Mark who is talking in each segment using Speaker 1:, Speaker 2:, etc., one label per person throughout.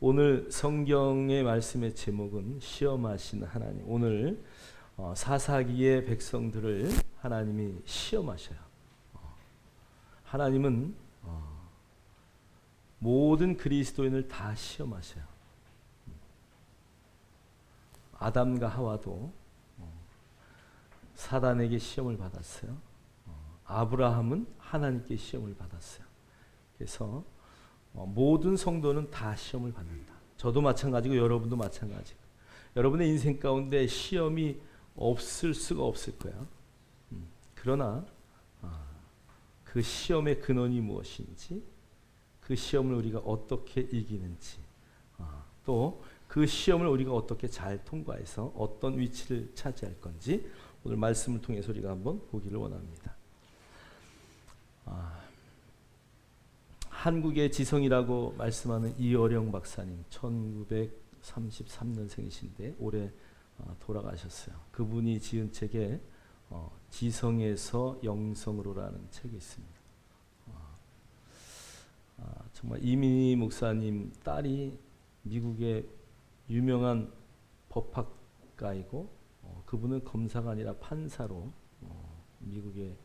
Speaker 1: 오늘 성경의 말씀의 제목은 시험하시는 하나님. 오늘 사사기의 백성들을 하나님이 시험하셔요. 하나님은 모든 그리스도인을 다 시험하셔요. 아담과 하와도 사단에게 시험을 받았어요. 아브라함은 하나님께 시험을 받았어요. 그래서 모든 성도는 다 시험을 받는다. 저도 마찬가지고 여러분도 마찬가지고. 여러분의 인생 가운데 시험이 없을 수가 없을 거야. 그러나 그 시험의 근원이 무엇인지, 그 시험을 우리가 어떻게 이기는지, 또 그 시험을 우리가 어떻게 잘 통과해서 어떤 위치를 차지할 건지 오늘 말씀을 통해서 우리가 한번 보기를 원합니다. 한국의 지성이라고 말씀하는 이어령 박사님, 1933년생이신데 올해 돌아가셨어요. 그분이 지은 책에 지성에서 영성으로라는 책이 있습니다. 정말 이민희 목사님 딸이 미국의 유명한 법학가이고, 그분은 검사가 아니라 판사로 미국의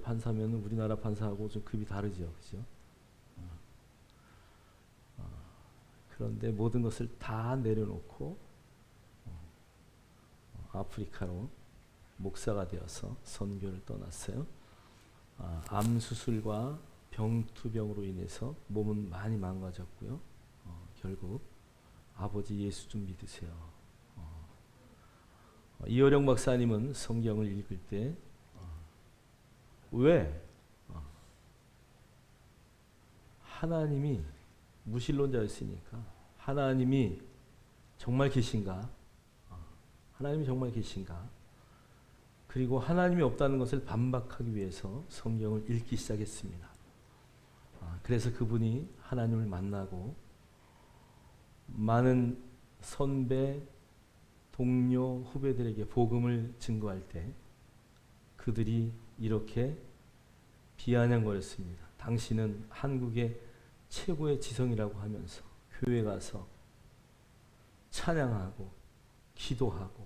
Speaker 1: 판사면 우리나라 판사하고 좀 급이 다르죠, 그죠? 그런데 모든 것을 다 내려놓고 아프리카로 목사가 되어서 선교를 떠났어요. 암 수술과 병투병으로 인해서 몸은 많이 망가졌고요. 결국 아버지 예수 좀 믿으세요. 이어령 박사님은 성경을 읽을 때 왜 하나님이 무신론자였으니까 하나님이 정말 계신가? 하나님이 정말 계신가? 그리고 하나님이 없다는 것을 반박하기 위해서 성경을 읽기 시작했습니다. 그래서 그분이 하나님을 만나고 많은 선배, 동료, 후배들에게 복음을 증거할 때 그들이 이렇게 비아냥거렸습니다. 당신은 한국의 최고의 지성이라고 하면서 교회 가서 찬양하고 기도하고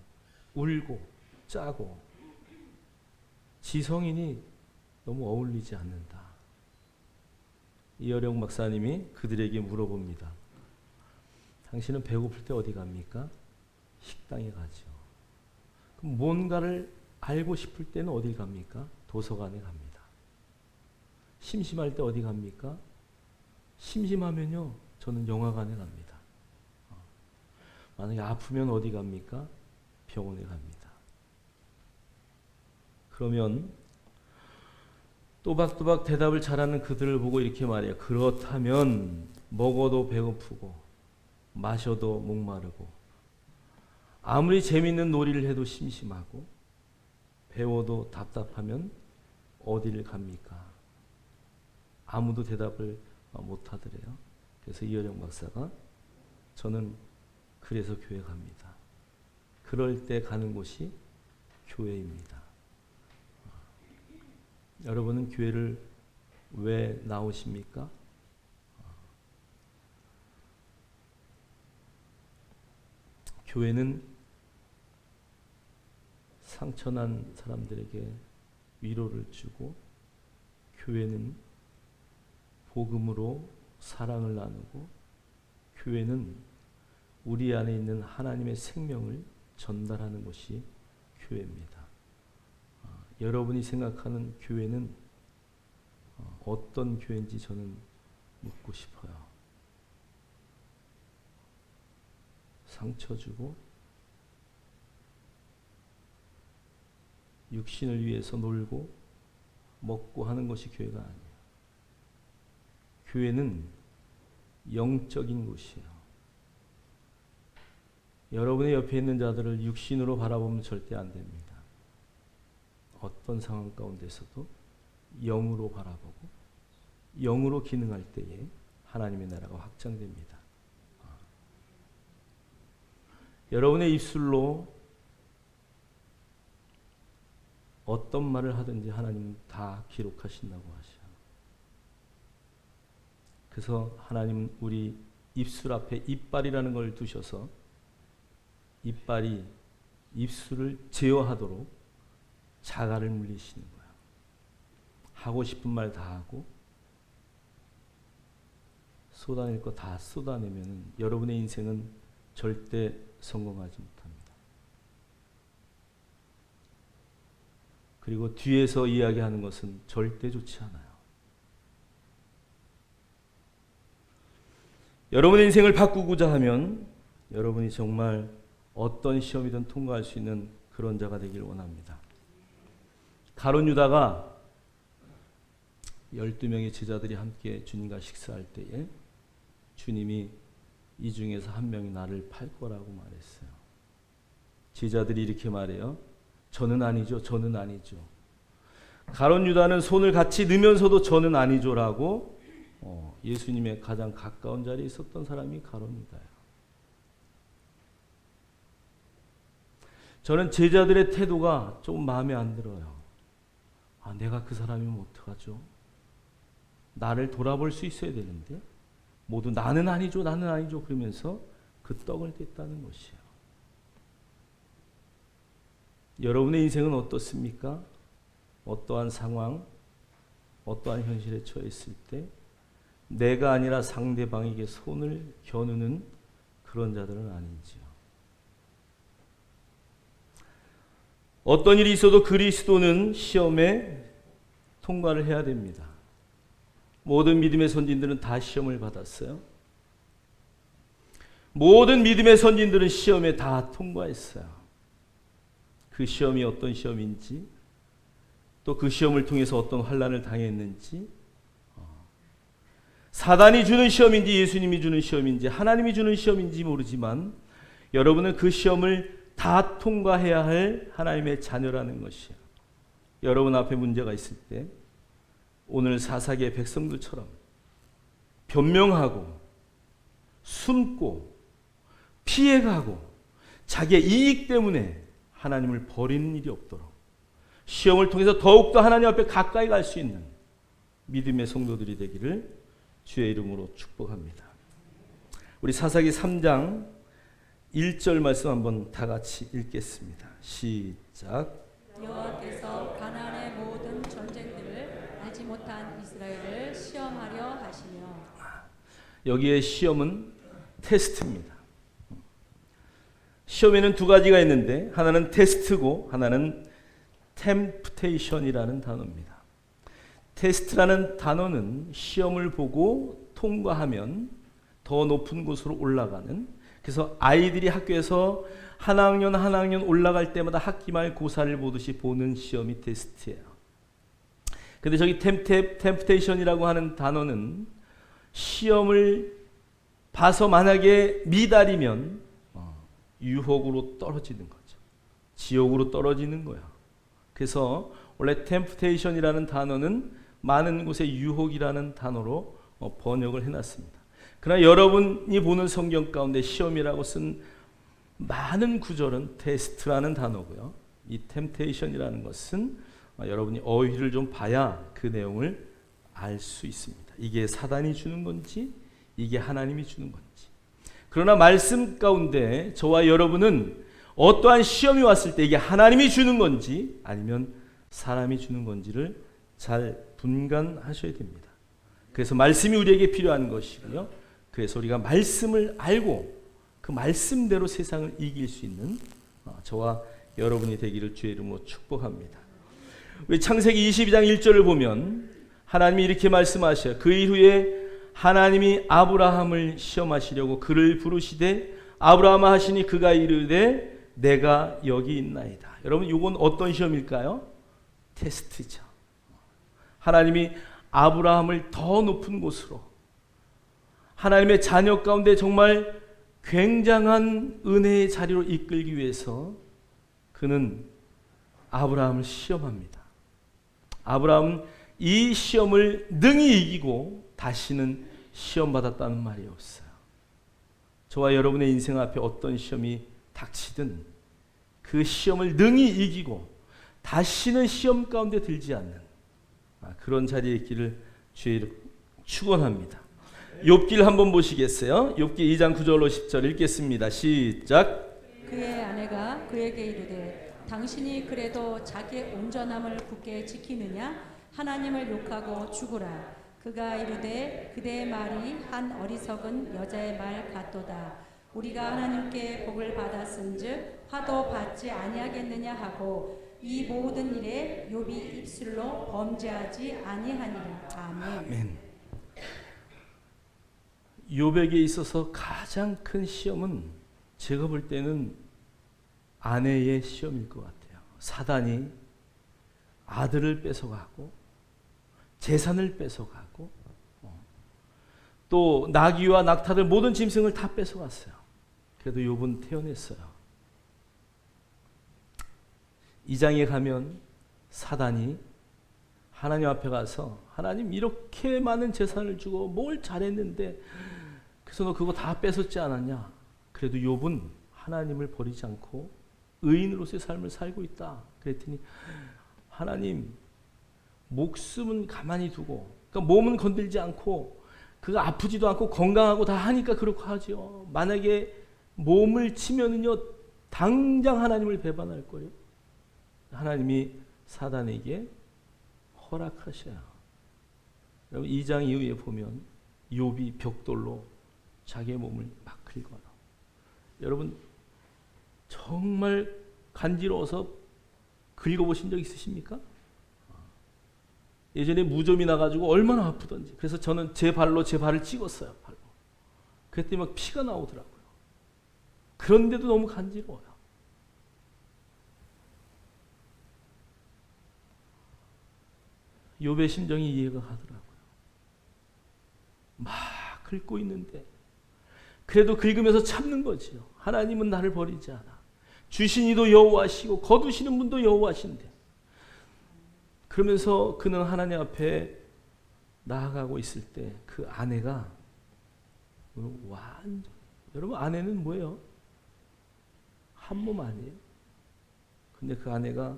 Speaker 1: 울고 짜고 지성인이 너무 어울리지 않는다. 이어령 박사님이 그들에게 물어봅니다. 당신은 배고플 때 어디 갑니까? 식당에 가죠. 그럼 뭔가를 알고 싶을 때는 어디 갑니까? 도서관에 갑니다. 심심할 때 어디 갑니까? 심심하면요, 저는 영화관에 갑니다. 만약에 아프면 어디 갑니까? 병원에 갑니다. 그러면 또박또박 대답을 잘하는 그들을 보고 이렇게 말해요. 그렇다면 먹어도 배고프고 마셔도 목마르고 아무리 재밌는 놀이를 해도 심심하고 배워도 답답하면 어디를 갑니까? 아무도 대답을 못 하더래요. 그래서 이어령 박사가 저는 그래서 교회 갑니다. 그럴 때 가는 곳이 교회입니다. 여러분은 교회를 왜 나오십니까? 교회는 상처난 사람들에게 위로를 주고, 교회는 복음으로 사랑을 나누고, 교회는 우리 안에 있는 하나님의 생명을 전달하는 곳이 교회입니다. 여러분이 생각하는 교회는 어떤 교회인지 저는 묻고 싶어요. 상처 주고 육신을 위해서 놀고 먹고 하는 것이 교회가 아니에요. 교회는 영적인 곳이에요. 여러분의 옆에 있는 자들을 육신으로 바라보면 절대 안 됩니다. 어떤 상황 가운데서도 영으로 바라보고 영으로 기능할 때에 하나님의 나라가 확장됩니다. 여러분의 입술로 어떤 말을 하든지 하나님은 다 기록하신다고 하셔요. 그래서 하나님은 우리 입술 앞에 이빨이라는 걸 두셔서 이빨이 입술을 제어하도록 자갈을 물리시는 거예요. 하고 싶은 말 다 하고 쏟아낼 거 다 쏟아내면 여러분의 인생은 절대 성공하지 못합니다. 그리고 뒤에서 이야기하는 것은 절대 좋지 않아요. 여러분의 인생을 바꾸고자 하면 여러분이 정말 어떤 시험이든 통과할 수 있는 그런 자가 되길 원합니다. 가룟 유다가 12명의 제자들이 함께 주님과 식사할 때에 주님이 이 중에서 한 명이 나를 팔 거라고 말했어요. 제자들이 이렇게 말해요. 저는 아니죠. 저는 아니죠. 가룟 유다는 손을 같이 넣으면서도 저는 아니죠라고 예수님의 가장 가까운 자리에 있었던 사람이 가룟 유다예요. 저는 제자들의 태도가 조금 마음에 안 들어요. 내가 그 사람이면 어떡하죠? 나를 돌아볼 수 있어야 되는데 모두 나는 아니죠, 나는 아니죠 그러면서 그 떡을 뗐다는 것이에요. 여러분의 인생은 어떻습니까? 어떠한 상황, 어떠한 현실에 처해 있을 때 내가 아니라 상대방에게 손을 겨누는 그런 자들은 아닌지요. 어떤 일이 있어도 그리스도는 시험에 통과를 해야 됩니다. 모든 믿음의 선진들은 다 시험을 받았어요. 모든 믿음의 선진들은 시험에 다 통과했어요. 그 시험이 어떤 시험인지, 또 그 시험을 통해서 어떤 환난을 당했는지, 사단이 주는 시험인지 예수님이 주는 시험인지 하나님이 주는 시험인지 모르지만 여러분은 그 시험을 다 통과해야 할 하나님의 자녀라는 것이에요. 여러분 앞에 문제가 있을 때 오늘 사사기의 백성들처럼 변명하고 숨고 피해가고 자기의 이익 때문에 하나님을 버리는 일이 없도록 시험을 통해서 더욱더 하나님 앞에 가까이 갈 수 있는 믿음의 성도들이 되기를 주의 이름으로 축복합니다. 우리 사사기 3장 1절 말씀 한번 다 같이 읽겠습니다. 시작.
Speaker 2: 여호와께서 가나안의 모든 전쟁들을 알지 못한 이스라엘을 시험하려 하시며.
Speaker 1: 여기에 시험은 테스트입니다. 시험에는 두 가지가 있는데 하나는 테스트고 하나는 템프테이션이라는 단어입니다. 테스트라는 단어는 시험을 보고 통과하면 더 높은 곳으로 올라가는, 그래서 아이들이 학교에서 한 학년 올라갈 때마다 학기말 고사를 보듯이 보는 시험이 테스트예요. 근데 저기 템프테이션이라고 하는 단어는 시험을 봐서 만약에 미달이면 유혹으로 떨어지는 거죠. 지옥으로 떨어지는 거야. 그래서 원래 템프테이션이라는 단어는 많은 곳에 유혹이라는 단어로 번역을 해놨습니다. 그러나 여러분이 보는 성경 가운데 시험이라고 쓴 많은 구절은 테스트라는 단어고요. 이 템테이션이라는 것은 여러분이 어휘를 좀 봐야 그 내용을 알 수 있습니다. 이게 사단이 주는 건지 이게 하나님이 주는 건지. 그러나 말씀 가운데 저와 여러분은 어떠한 시험이 왔을 때 이게 하나님이 주는 건지 아니면 사람이 주는 건지를 잘 분간하셔야 됩니다. 그래서 말씀이 우리에게 필요한 것이고요. 그래서 우리가 말씀을 알고 그 말씀대로 세상을 이길 수 있는 저와 여러분이 되기를 주의 이름으로 축복합니다. 우리 창세기 22장 1절을 보면 하나님이 이렇게 말씀하셔요. 그 이후에 하나님이 아브라함을 시험하시려고 그를 부르시되 아브라함아 하시니 그가 이르되 내가 여기 있나이다. 여러분 이건 어떤 시험일까요? 테스트죠. 하나님이 아브라함을 더 높은 곳으로 하나님의 자녀 가운데 정말 굉장한 은혜의 자리로 이끌기 위해서 그는 아브라함을 시험합니다. 아브라함은 이 시험을 능히 이기고 다시는 시험받았다는 말이 없어요. 저와 여러분의 인생 앞에 어떤 시험이 닥치든 그 시험을 능히 이기고 다시는 시험 가운데 들지 않는 그런 자리에 있기를 주의 이름으로 축원합니다. 욥기를 한번 보시겠어요? 욥기 2장 9절로 10절 읽겠습니다. 시작.
Speaker 2: 그의 아내가 그에게 이르되 당신이 그래도 자기의 온전함을 굳게 지키느냐? 하나님을 욕하고 죽으라. 그가 이르되 그대의 말이 한 어리석은 여자의 말 같도다. 우리가 하나님께 복을 받았은즉 화도 받지 아니하겠느냐 하고 이 모든 일에 욥이 입술로 범죄하지 아니하니라. 아멘.
Speaker 1: 아멘. 욥에게 있어서 가장 큰 시험은 제가 볼 때는 아내의 시험일 것 같아요. 사단이 아들을 뺏어가고 재산을 뺏어가고 또 나귀와 낙타들 모든 짐승을 다 뺏어갔어요. 그래도 욥은 태어났어요. 2장에 가면 사단이 하나님 앞에 가서 하나님 이렇게 많은 재산을 주고 뭘 잘했는데 그래서 너 그거 다 뺏었지 않았냐? 그래도 욥은 하나님을 버리지 않고 의인으로서의 삶을 살고 있다. 그랬더니 하나님 목숨은 가만히 두고 그러니까 몸은 건들지 않고 그가 아프지도 않고 건강하고 다 하니까 그렇고 하죠. 만약에 몸을 치면은요 당장 하나님을 배반할 거예요. 하나님이 사단에게 허락하셔요. 여러분 2장 이후에 보면 욥이 벽돌로 자기의 몸을 막 긁어요. 여러분 정말 간지러워서 긁어보신 적 있으십니까? 예전에 무좀이 나가지고 얼마나 아프던지. 그래서 저는 제 발로 제 발을 찍었어요. 발로. 그랬더니 막 피가 나오더라고요. 그런데도 너무 간지러워요. 욥의 심정이 이해가 가더라고요. 막 긁고 있는데 그래도 긁으면서 참는 거지요. 하나님은 나를 버리지 않아. 주신 이도 여호와시고 거두시는 분도 여호와신데. 그러면서 그는 하나님 앞에 나아가고 있을 때 그 아내가 완전 여러분 아내는 뭐예요? 한 몸 아니에요? 근데 그 아내가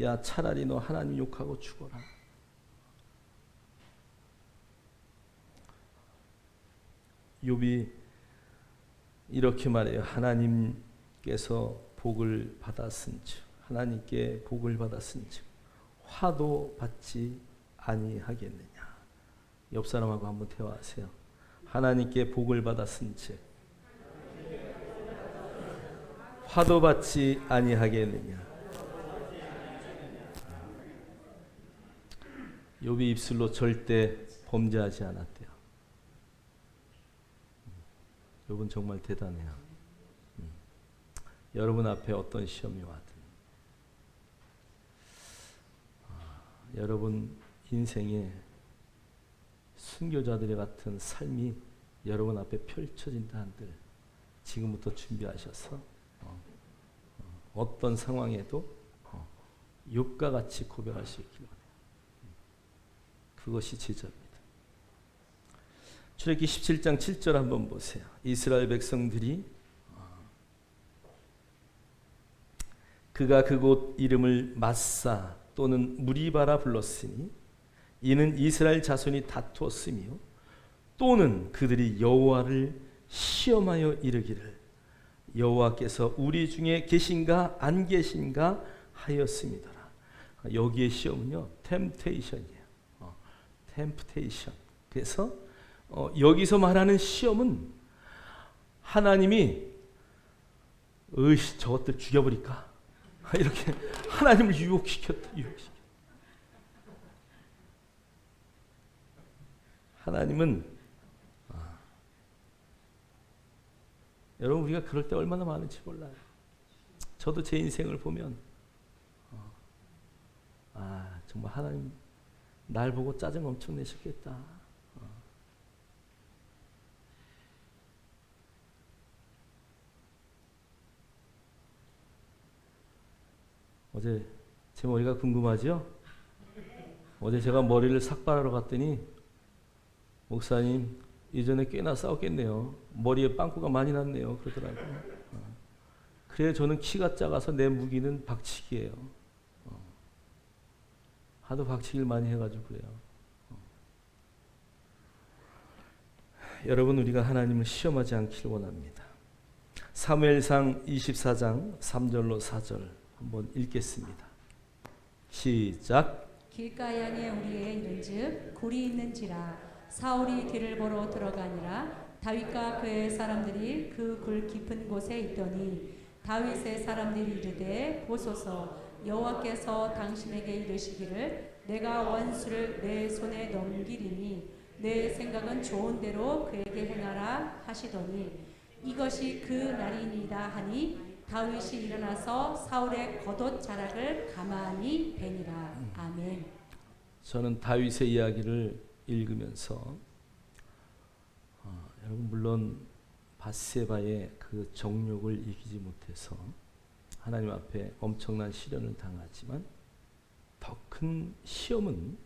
Speaker 1: 야 차라리 너 하나님 욕하고 죽어라. 욥이 이렇게 말해요. 하나님께서 복을 받았은즉 하나님께 복을 받았은즉 화도 받지 아니하겠느냐. 옆 사람하고 한번 대화하세요. 하나님께 복을 받았은즉 화도 받지 아니하겠느냐. 욥이 입술로 절대 범죄하지 않았대요. 욥은 정말 대단해요. 여러분 앞에 어떤 시험이 와든 여러분 인생에 순교자들의 같은 삶이 여러분 앞에 펼쳐진다 한들 지금부터 준비하셔서 어떤 상황에도 욥과 같이 고백할 수 있기를 원해요. 그것이 제자입니다. 출애굽기 17장 7절 한번 보세요. 이스라엘 백성들이 그가 그곳 이름을 마사 또는 무리바라 불렀으니 이는 이스라엘 자손이 다투었으며 또는 그들이 여호와를 시험하여 이르기를 여호와께서 우리 중에 계신가 안 계신가 하였음이더라. 여기의 시험은요 템테이션이에요. 템프테이션. 그래서 여기서 말하는 시험은 하나님이 저것들 죽여버릴까? 이렇게 하나님을 유혹시켰다. 하나님은 여러분 우리가 그럴 때 얼마나 많은지 몰라요. 저도 제 인생을 보면 정말 하나님 날 보고 짜증 엄청 내셨겠다. 어제 제 머리가 궁금하죠? 어제 제가 머리를 삭발하러 갔더니 목사님 이전에 꽤나 싸웠겠네요. 머리에 빵꾸가 많이 났네요. 그러더라고요. 그래 저는 키가 작아서 내 무기는 박치기예요. 하도 박치기를 많이 해가지고 그래요. 여러분, 우리가 하나님을 시험하지 않기를 원합니다. 사무엘상 24장 3절로 4절 한번 읽겠습니다. 시작.
Speaker 2: 길가 양에 우리의 이른즉 굴이 있는지라 사울이 뒤를 보러 들어가니라 다윗과 그의 사람들이 그 굴 깊은 곳에 있더니 다윗의 사람들이 이르되 보소서 여호와께서 당신에게 이르시기를 내가 원수를 내 손에 넘기리니 내 생각은 좋은 대로 그에게 행하라 하시더니 이것이 그 날이니이다 하니 다윗이 일어나서 사울의 겉옷 자락을 가만히 베니라. 아멘.
Speaker 1: 저는 다윗의 이야기를 읽으면서 여러분, 물론 밧세바의 그 정욕을 이기지 못해서 하나님 앞에 엄청난 시련을 당하지만 더 큰 시험은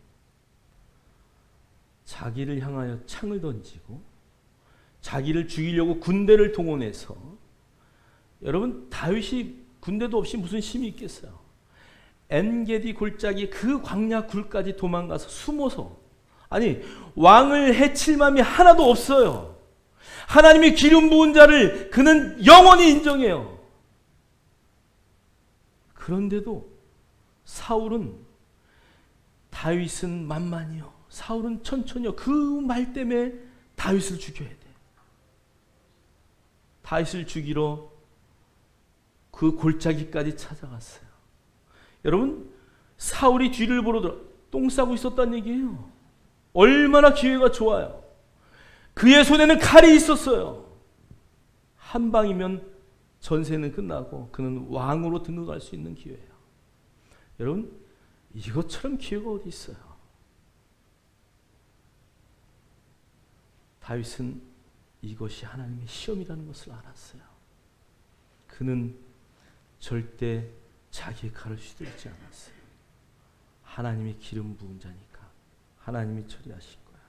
Speaker 1: 자기를 향하여 창을 던지고 자기를 죽이려고 군대를 동원해서, 여러분, 다윗이 군대도 없이 무슨 힘이 있겠어요? 엔게디 골짜기 그 광야 굴까지 도망가서 숨어서, 아니, 왕을 해칠 마음이 하나도 없어요. 하나님이 기름 부은 자를 그는 영원히 인정해요. 그런데도 사울은, 다윗은 만만이요, 사울은 천천히요, 그 말 때문에 다윗을 죽여야 돼. 다윗을 죽이러 그 골짜기까지 찾아갔어요. 여러분, 사울이 뒤를 보러 똥 싸고 있었다는 얘기예요. 얼마나 기회가 좋아요. 그의 손에는 칼이 있었어요. 한 방이면 전세는 끝나고 그는 왕으로 등극할 수 있는 기회예요. 여러분, 이것처럼 기회가 어디 있어요? 다윗은 이것이 하나님의 시험이라는 것을 알았어요. 그는 절대 자기의 칼을 휘둘리지 않았어요. 하나님이 기름 부은 자니까 하나님이 처리하실 거야.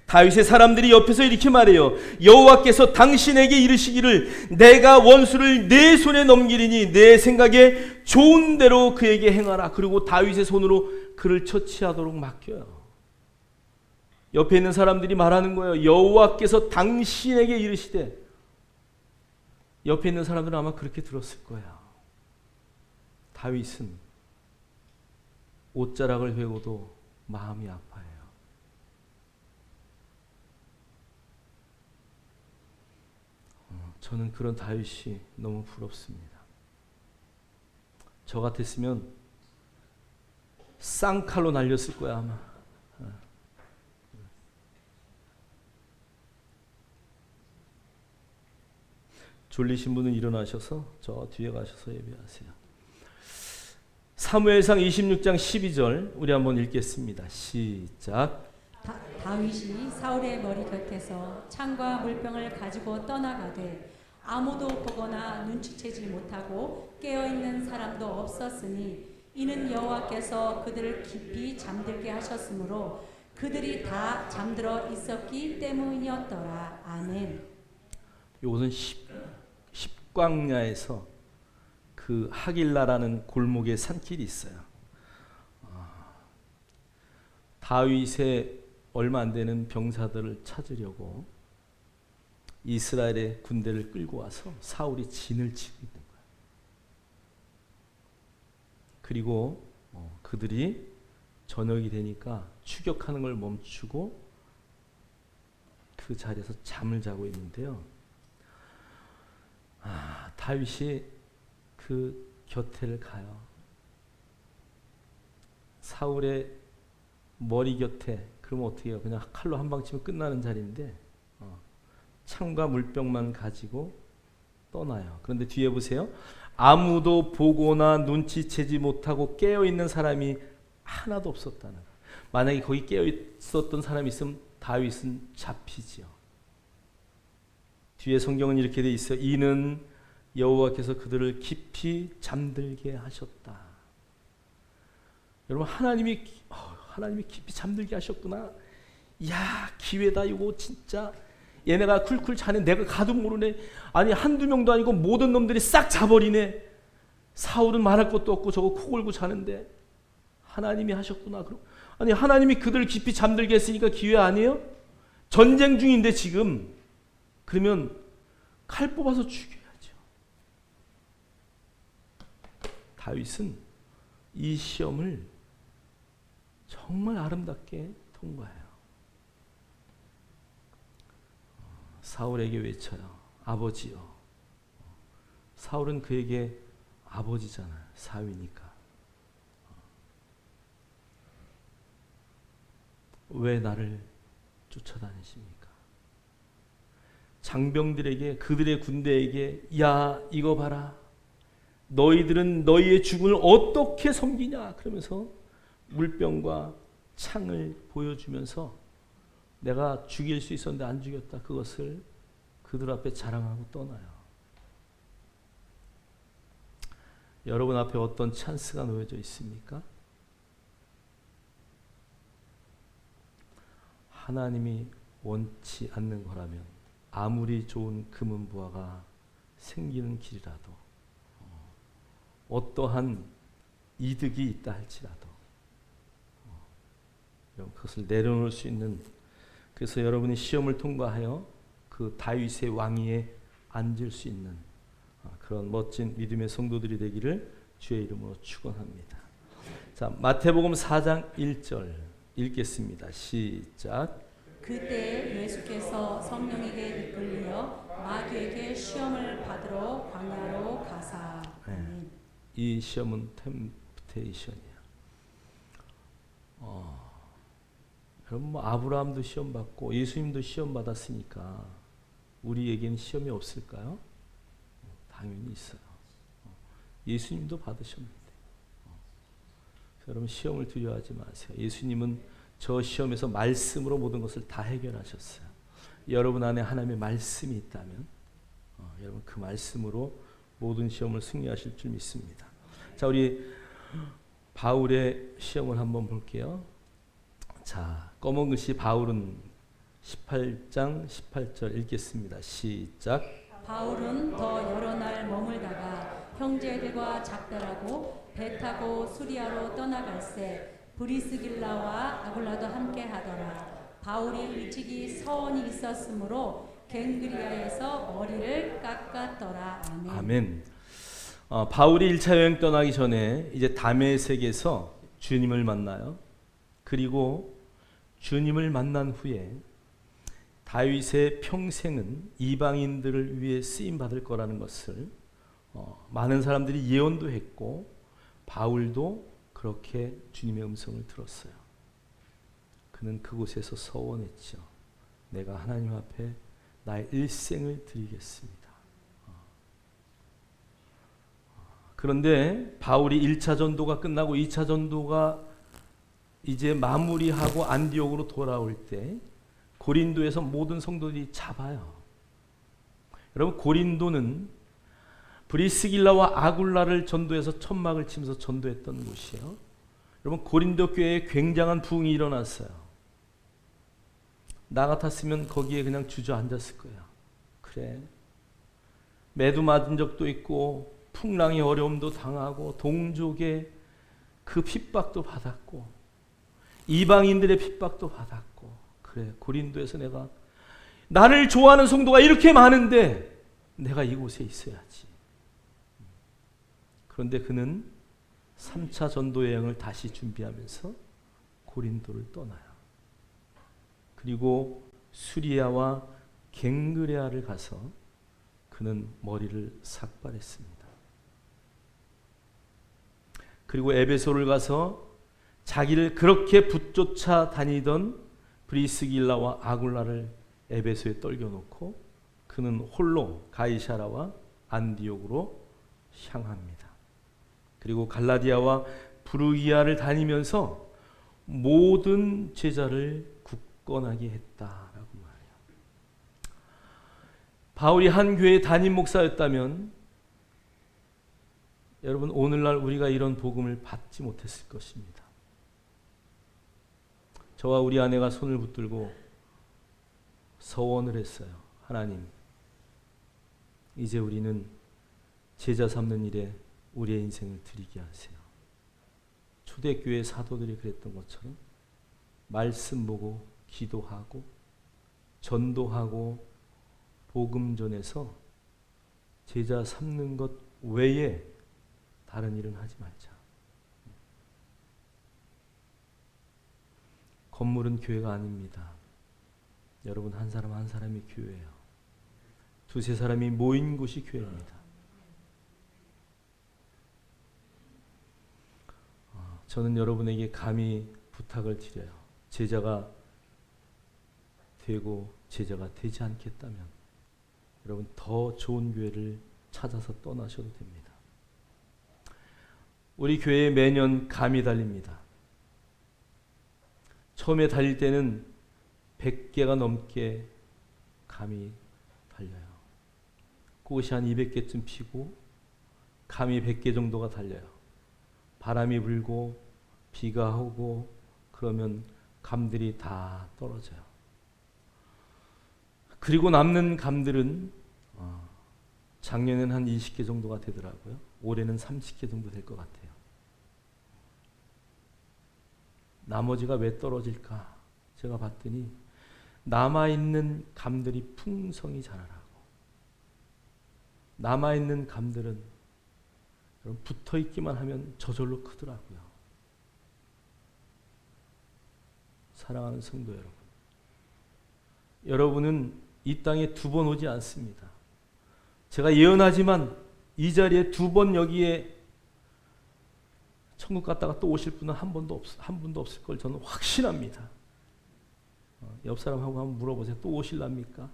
Speaker 1: 다윗의 사람들이 옆에서 이렇게 말해요. 여호와께서 당신에게 이르시기를 내가 원수를 내 손에 넘기리니 내 생각에 좋은 대로 그에게 행하라. 그리고 다윗의 손으로 그를 처치하도록 맡겨요. 옆에 있는 사람들이 말하는 거예요. 여호와께서 당신에게 이르시되. 옆에 있는 사람들은 아마 그렇게 들었을 거야. 다윗은 옷자락을 베고도 마음이 아파해요. 저는 그런 다윗이 너무 부럽습니다. 저 같았으면 쌍칼로 날렸을 거야 아마. 졸리신 분은 일어나셔서 저 뒤에 가셔서 예배하세요. 사무엘상 26장 12절 우리 한번 읽겠습니다. 시작.
Speaker 2: 다윗이 사울의 머리 곁에서 창과 물병을 가지고 떠나가되 아무도 보거나 눈치채지 못하고 깨어있는 사람도 없었으니 이는 여호와께서 그들을 깊이 잠들게 하셨으므로 그들이 다 잠들어 있었기 때문이었더라. 아멘.
Speaker 1: 이것은 십광야에서 그 하길라라는 골목에 산길이 있어요. 다윗의 얼마 안 되는 병사들을 찾으려고 이스라엘의 군대를 끌고 와서 사울이 진을 치고 있는 거예요. 그리고 그들이 저녁이 되니까 추격하는 걸 멈추고 그 자리에서 잠을 자고 있는데요. 다윗이 그 곁에를 가요. 사울의 머리 곁에. 그러면 어떻게 해요? 그냥 칼로 한 방 치면 끝나는 자리인데 창과 물병만 가지고 떠나요. 그런데 뒤에 보세요. 아무도 보거나 눈치채지 못하고 깨어있는 사람이 하나도 없었다는 거예요. 만약에 거기 깨어있었던 사람이 있으면 다윗은 잡히지요. 뒤에 성경은 이렇게 돼 있어요. 이는 여호와께서 그들을 깊이 잠들게 하셨다. 여러분, 하나님이 깊이 잠들게 하셨구나. 야, 기회다 이거 진짜. 얘네가 쿨쿨 자네. 내가 가도 모르네. 아니 한두 명도 아니고 모든 놈들이 싹 자버리네. 사울은 말할 것도 없고 저거 코 골고 자는데 하나님이 하셨구나. 아니 하나님이 그들을 깊이 잠들게 했으니까 기회 아니에요? 전쟁 중인데 지금 그러면 칼 뽑아서 죽여야죠. 다윗은 이 시험을 정말 아름답게 통과해요. 사울에게 외쳐요. 아버지요. 사울은 그에게 아버지잖아요. 사위니까. 왜 나를 쫓아다니십니까? 장병들에게, 그들의 군대에게, 야 이거 봐라, 너희들은 너희의 주군을 어떻게 섬기냐 그러면서 물병과 창을 보여주면서 내가 죽일 수 있었는데 안 죽였다, 그것을 그들 앞에 자랑하고 떠나요. 여러분 앞에 어떤 찬스가 놓여져 있습니까? 하나님이 원치 않는 거라면 아무리 좋은 금은부화가 생기는 길이라도, 어떠한 이득이 있다 할지라도 그것을 내려놓을 수 있는, 그래서 여러분이 시험을 통과하여 그 다윗의 왕위에 앉을 수 있는 그런 멋진 믿음의 성도들이 되기를 주의 이름으로 축원합니다. 자, 마태복음 4장 1절 읽겠습니다. 시작.
Speaker 2: 그때 예수께서 성령에게 이끌리어 마귀에게 시험을 받으러 광야로 가사.
Speaker 1: 네. 이 시험은 템프테이션이야. 여러분 뭐 아브라함도 시험 받고 예수님도 시험 받았으니까 우리에게는 시험이 없을까요? 당연히 있어요. 예수님도 받으셨는데. 여러분 시험을 두려워하지 마세요. 예수님은 저 시험에서 말씀으로 모든 것을 다 해결하셨어요. 여러분 안에 하나님의 말씀이 있다면 여러분 그 말씀으로 모든 시험을 승리하실 줄 믿습니다. 자, 우리 바울의 시험을 한번 볼게요. 자, 검은 글씨 바울은 18장 18절 읽겠습니다. 시작.
Speaker 2: 바울은 더 여러 날 머물다가 형제들과 작별하고 배 타고 수리아로 떠나갈새 브리스길라와 아굴라도 함께 하더라. 바울이 일찍이 서원이 있었으므로 갱그리아에서 머리를 깎았더라. 아멘.
Speaker 1: 아멘. 바울이 1차 여행 떠나기 전에 이제 다메섹에서 주님을 만나요. 그리고 주님을 만난 후에 다윗의 평생은 이방인들을 위해 쓰임 받을 거라는 것을 많은 사람들이 예언도 했고 바울도 그렇게 주님의 음성을 들었어요. 그는 그곳에서 서원했죠. 내가 하나님 앞에 나의 일생을 드리겠습니다. 그런데 바울이 1차 전도가 끝나고 2차 전도가 이제 마무리하고 안디옥으로 돌아올 때 고린도에서 모든 성도들이 잡아요. 여러분 고린도는 브리스길라와 아굴라를 전도해서 천막을 치면서 전도했던 곳이에요. 여러분 고린도 교회에 굉장한 부흥이 일어났어요. 나 같았으면 거기에 그냥 주저앉았을 거예요. 그래, 매도 맞은 적도 있고 풍랑의 어려움도 당하고 동족의 그 핍박도 받았고 이방인들의 핍박도 받았고, 그래 고린도에서 내가 나를 좋아하는 성도가 이렇게 많은데 내가 이곳에 있어야지. 그런데 그는 3차 전도 여행을 다시 준비하면서 고린도를 떠나요. 그리고 수리아와 갱그레아를 가서 그는 머리를 삭발했습니다. 그리고 에베소를 가서 자기를 그렇게 붙쫓아 다니던 브리스길라와 아굴라를 에베소에 떨겨놓고 그는 홀로 가이사라와 안디옥으로 향합니다. 그리고 갈라디아와 부르기아를 다니면서 모든 제자를 굳건하게 했다라고 말해요. 바울이 한 교회의 담임 목사였다면 여러분 오늘날 우리가 이런 복음을 받지 못했을 것입니다. 저와 우리 아내가 손을 붙들고 서원을 했어요. 하나님, 이제 우리는 제자 삼는 일에 우리의 인생을 드리게 하세요. 초대교회 사도들이 그랬던 것처럼 말씀 보고 기도하고 전도하고 복음 전해서 제자 삼는 것 외에 다른 일은 하지 말자. 건물은 교회가 아닙니다. 여러분 한 사람 한 사람이 교회예요. 두세 사람이 모인 곳이 교회입니다. 저는 여러분에게 감히 부탁을 드려요. 제자가 되고 제자가 되지 않겠다면 여러분 더 좋은 교회를 찾아서 떠나셔도 됩니다. 우리 교회에 매년 감이 달립니다. 처음에 달릴 때는 100개가 넘게 감이 달려요. 꽃이 한 200개쯤 피고 감이 100개 정도가 달려요. 바람이 불고 비가 오고 그러면 감들이 다 떨어져요. 그리고 남는 감들은 작년에는 한 20개 정도가 되더라고요. 올해는 30개 정도 될 것 같아요. 나머지가 왜 떨어질까? 제가 봤더니 남아있는 감들이 풍성히 자라라고. 남아있는 감들은 여러분 붙어있기만 하면 저절로 크더라고요. 사랑하는 성도 여러분, 여러분은 이 땅에 두 번 오지 않습니다. 제가 예언하지만 이 자리에 두 번 여기에 천국 갔다가 또 오실 분은 한 분도 없을 걸 저는 확신합니다. 옆 사람하고 한번 물어보세요. 또 오실랍니까?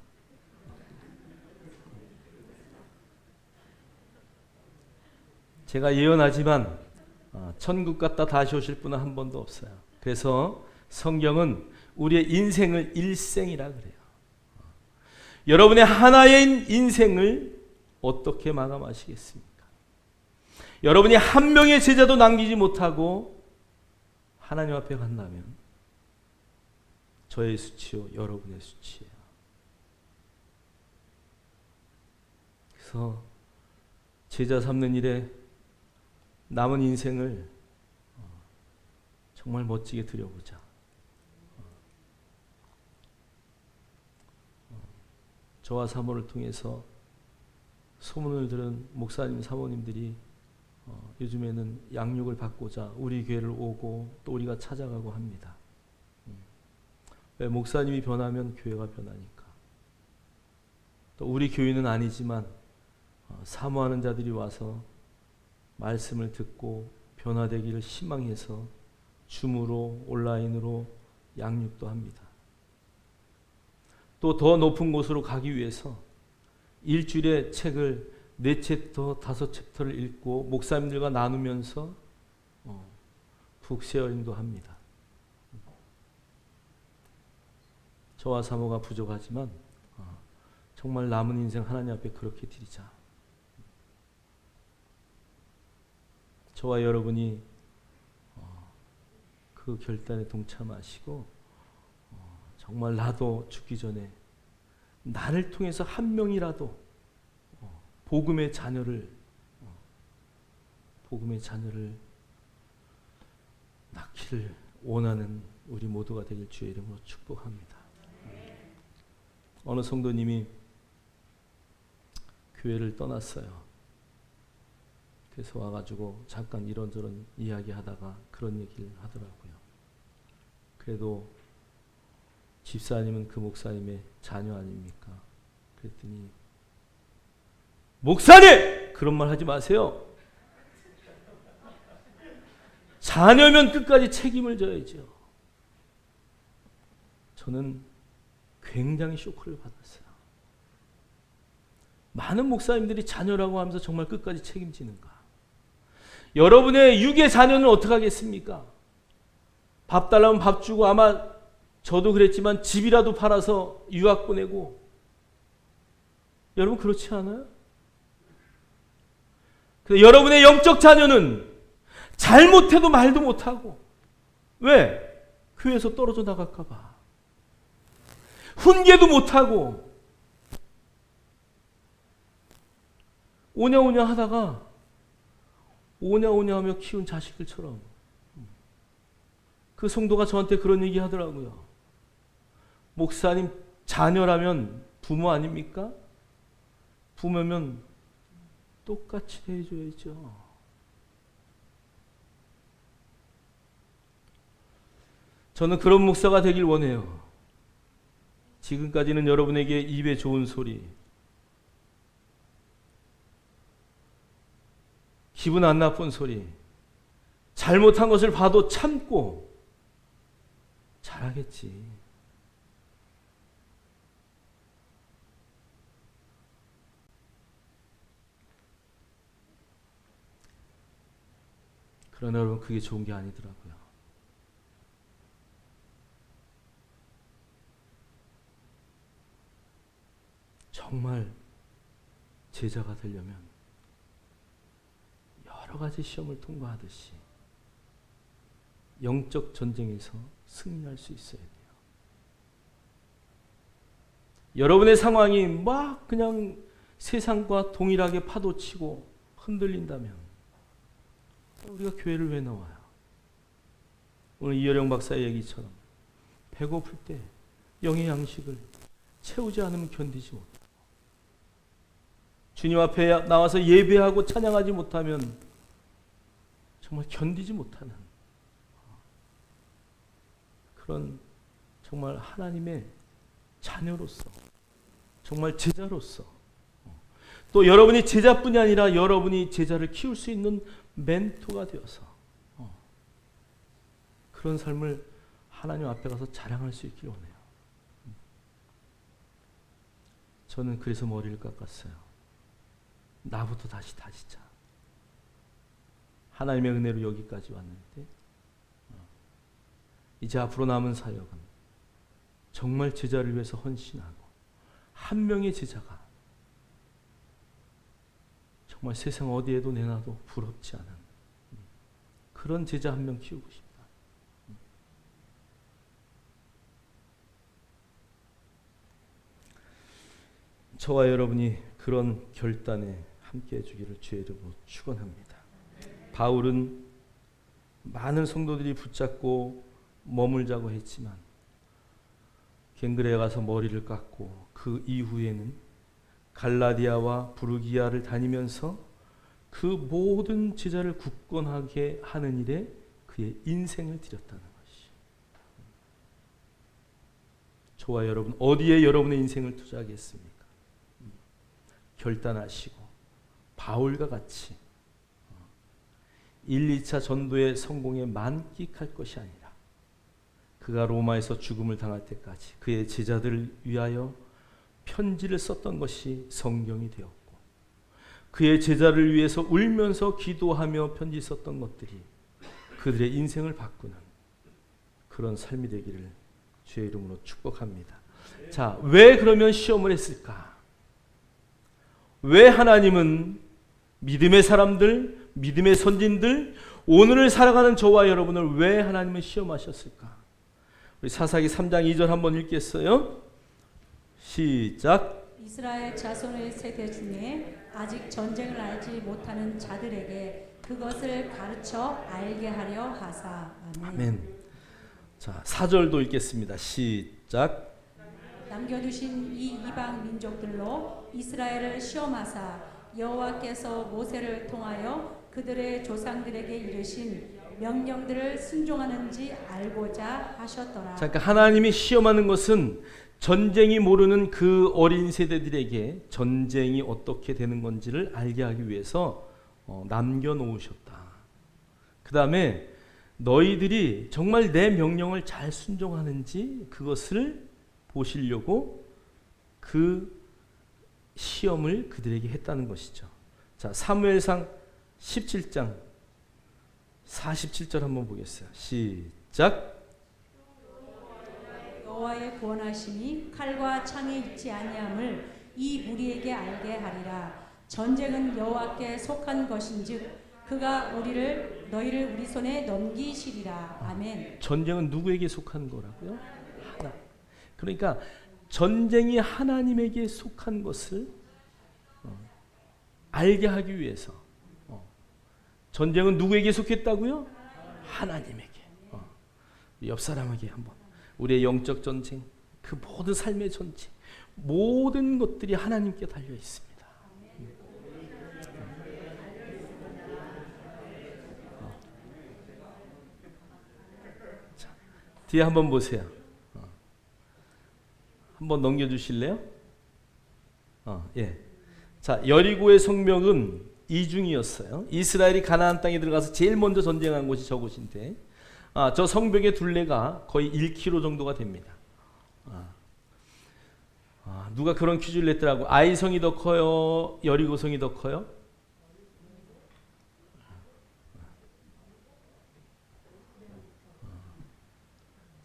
Speaker 1: 제가 예언하지만 천국 갔다 다시 오실 분은 한 번도 없어요. 그래서 성경은 우리의 인생을 일생이라 그래요. 여러분의 하나의 인생을 어떻게 마감하시겠습니까? 여러분이 한 명의 제자도 남기지 못하고 하나님 앞에 간다면 저의 수치요 여러분의 수치예요. 그래서 제자 삼는 일에 남은 인생을 정말 멋지게 드려보자. 저와 사모를 통해서 소문을 들은 목사님, 사모님들이 요즘에는 양육을 받고자 우리 교회를 오고 또 우리가 찾아가고 합니다. 왜? 목사님이 변하면 교회가 변하니까. 또 우리 교회는 아니지만 사모하는 자들이 와서 말씀을 듣고 변화되기를 희망해서 줌으로 온라인으로 양육도 합니다. 또 더 높은 곳으로 가기 위해서 일주일에 책을 4챕터, 5챕터를 읽고 목사님들과 나누면서 북쉐어링도 합니다. 저와 사모가 부족하지만 정말 남은 인생 하나님 앞에 그렇게 드리자. 저와 여러분이 그 결단에 동참하시고 정말 나도 죽기 전에 나를 통해서 한 명이라도 복음의 자녀를 낳기를 원하는 우리 모두가 되길 주의 이름으로 축복합니다. 어느 성도님이 교회를 떠났어요. 그래서 와가지고 잠깐 이런저런 이야기하다가 그런 얘기를 하더라고요. 그래도 집사님은 그 목사님의 자녀 아닙니까? 그랬더니 목사님! 그런 말 하지 마세요. 자녀면 끝까지 책임을 져야죠. 저는 굉장히 쇼크를 받았어요. 많은 목사님들이 자녀라고 하면서 정말 끝까지 책임지는가? 여러분의 육의 자녀는 어떻게 하겠습니까? 밥 달라면 밥 주고 아마 저도 그랬지만 집이라도 팔아서 유학 보내고 여러분 그렇지 않아요? 근데 여러분의 영적 자녀는 잘못해도 말도 못하고 왜? 교회에서 떨어져 나갈까 봐 훈계도 못하고 오냐오냐 하다가 오냐오냐 하며 키운 자식들처럼 그 성도가 저한테 그런 얘기 하더라고요. 목사님 자녀라면 부모 아닙니까? 부모면 똑같이 대해줘야죠. 저는 그런 목사가 되길 원해요. 지금까지는 여러분에게 입에 좋은 소리, 기분 안 나쁜 소리, 잘못한 것을 봐도 참고 잘하겠지. 그러나 여러분, 그게 좋은 게 아니더라고요. 정말 제자가 되려면 여러 가지 시험을 통과하듯이 영적 전쟁에서 승리할 수 있어야 돼요. 여러분의 상황이 막 그냥 세상과 동일하게 파도치고 흔들린다면 우리가 교회를 왜 나와요? 오늘 이여령 박사의 얘기처럼 배고플 때 영의 양식을 채우지 않으면 견디지 못해요. 주님 앞에 나와서 예배하고 찬양하지 못하면 정말 견디지 못하는 그런 정말 하나님의 자녀로서, 정말 제자로서, 또 여러분이 제자뿐이 아니라 여러분이 제자를 키울 수 있는 멘토가 되어서 그런 삶을 하나님 앞에 가서 자랑할 수 있길 원해요. 저는 그래서 머리를 깎았어요. 나부터 다시 다지자. 하나님의 은혜로 여기까지 왔는데 이제 앞으로 남은 사역은 정말 제자를 위해서 헌신하고 한 명의 제자가 정말 세상 어디에도 내놔도 부럽지 않은 그런 제자 한 명 키우고 싶다. 저와 여러분이 그런 결단에 함께해 주기를 주의 이름으로 축원합니다. 바울은 많은 성도들이 붙잡고 머물자고 했지만 갱그레에 가서 머리를 깎고 그 이후에는 갈라디아와 부르기아를 다니면서 그 모든 제자를 굳건하게 하는 일에 그의 인생을 들였다는 것이. 저와 여러분, 어디에 여러분의 인생을 투자하겠습니까? 결단하시고 바울과 같이 1, 2차 전도의 성공에 만끽할 것이 아니라 그가 로마에서 죽음을 당할 때까지 그의 제자들을 위하여 편지를 썼던 것이 성경이 되었고 그의 제자를 위해서 울면서 기도하며 편지 썼던 것들이 그들의 인생을 바꾸는 그런 삶이 되기를 주의 이름으로 축복합니다. 자, 왜 그러면 시험을 했을까? 왜 하나님은 믿음의 사람들, 믿음의 선진들, 오늘을 살아가는 저와 여러분을 왜 하나님은 시험하셨을까? 우리 사사기 3장 2절 한번 읽겠어요? 시작.
Speaker 2: 이스라엘 자손의 세대 중에 아직 전쟁을 알지 못하는 자들에게 그것을 가르쳐 알게 하려 하사. 아멘.
Speaker 1: 아멘. 자, 4절도 읽겠습니다. 시작.
Speaker 2: 남겨두신 이 이방 민족들로 이스라엘을 시험하사 여호와께서 모세를 통하여 그들의 조상들에게 이르신 명령들을 순종하는지 알고자 하셨더라.
Speaker 1: 자, 그러니까 하나님이 시험하는 것은 전쟁이 모르는 그 어린 세대들에게 전쟁이 어떻게 되는 건지를 알게 하기 위해서 남겨놓으셨다. 그 다음에 너희들이 정말 내 명령을 잘 순종하는지 그것을 보시려고 그 시험을 그들에게 했다는 것이죠. 자, 사무엘상 17장 47절 한번 보겠어요. 시작.
Speaker 2: 여호와의 구원하심이 칼과 창에 있지 아니함을 이 무리에게 알게 하리라. 전쟁은 여호와께 속한 것인즉 그가 너희를 우리 손에 넘기시리라. 아멘.
Speaker 1: 전쟁은 누구에게 속한 거라고요? 하나. 그러니까 전쟁이 하나님에게 속한 것을 알게 하기 위해서 전쟁은 누구에게 속했다고요? 하나님에게. 옆 사람에게 한번 우리의 영적 전쟁 그 모든 삶의 전체, 모든 것들이 하나님께 달려 있습니다. 자, 뒤에 한번 보세요. 한번 넘겨주실래요? 예. 자, 여리고의 성벽은 이중이었어요. 이스라엘이 가나안 땅에 들어가서 제일 먼저 전쟁한 곳이 저곳인데, 저 성벽의 둘레가 거의 1km 정도가 됩니다. 누가 그런 퀴즈를 냈더라고. 아이성이 더 커요? 여리고성이 더 커요?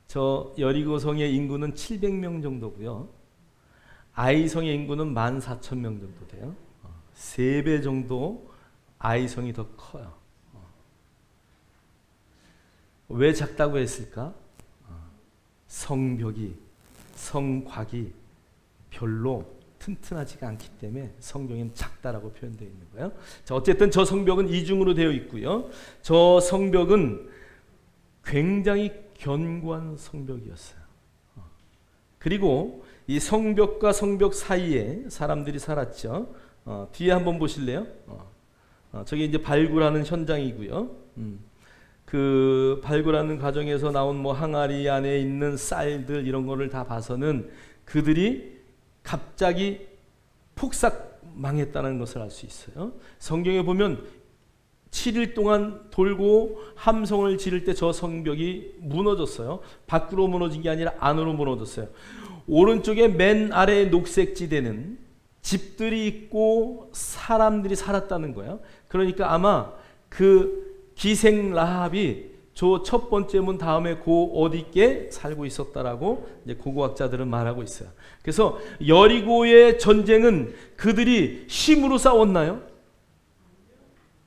Speaker 1: 저 여리고성의 인구는 700명 정도고요. 아이성의 인구는 14,000명 정도 돼요. 3배 정도 아이성이 더 커요. 왜 작다고 했을까? 성벽이, 성곽이 별로 튼튼하지가 않기 때문에 성경엔 작다라고 표현되어 있는 거예요. 자, 어쨌든 저 성벽은 이중으로 되어 있고요. 저 성벽은 굉장히 견고한 성벽이었어요. 그리고 이 성벽과 성벽 사이에 사람들이 살았죠. 뒤에 한번 보실래요? 저게 이제 발굴하는 현장이고요. 그 발굴하는 과정에서 나온 뭐 항아리 안에 있는 쌀들 이런 거를 다 봐서는 그들이 갑자기 폭삭 망했다는 것을 알 수 있어요. 성경에 보면 7일 동안 돌고 함성을 지를 때 저 성벽이 무너졌어요. 밖으로 무너진 게 아니라 안으로 무너졌어요. 오른쪽에 맨 아래 녹색 지대는 집들이 있고 사람들이 살았다는 거예요. 그러니까 아마 그 기생 라합이 저 첫 번째 문 다음에 어디께 살고 있었다라고 이제 고고학자들은 말하고 있어요. 그래서 여리고의 전쟁은 그들이 힘으로 싸웠나요?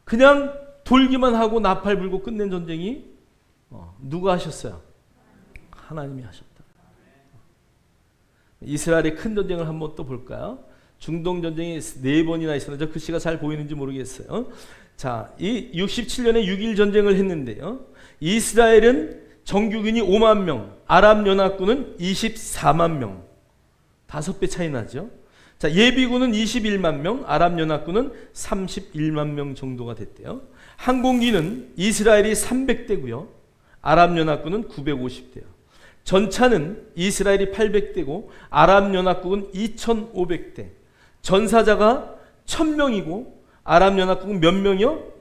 Speaker 1: 그냥 돌기만 하고 나팔 불고 끝낸 전쟁이 누가 하셨어요? 하나님이 하셨다. 이스라엘의 큰 전쟁을 한번 또 볼까요? 중동 전쟁이 4번이나 있었는데 저 글씨가 잘 보이는지 모르겠어요. 자, 이 67년에 6.1 전쟁을 했는데요. 이스라엘은 정규군이 5만 명, 아랍연합군은 24만 명. 5배 차이 나죠. 자, 예비군은 21만 명, 아랍연합군은 31만 명 정도가 됐대요. 항공기는 이스라엘이 300대고요. 아랍연합군은 950대요. 전차는 이스라엘이 800대고 아랍연합국은 2,500대. 전사자가 1,000명이고 아랍연합국은 몇 명이요?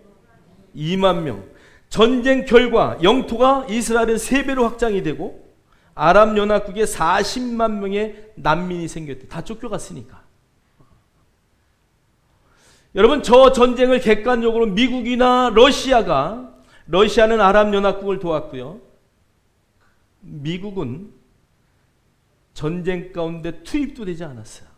Speaker 1: 2만 명. 전쟁 결과 영토가 이스라엘은 3배로 확장이 되고 아랍연합국에 40만 명의 난민이 생겼대. 다 쫓겨갔으니까. 여러분, 저 전쟁을 객관적으로 미국이나 러시아는 아랍연합국을 도왔고요. 미국은 전쟁 가운데 투입도 되지 않았어요.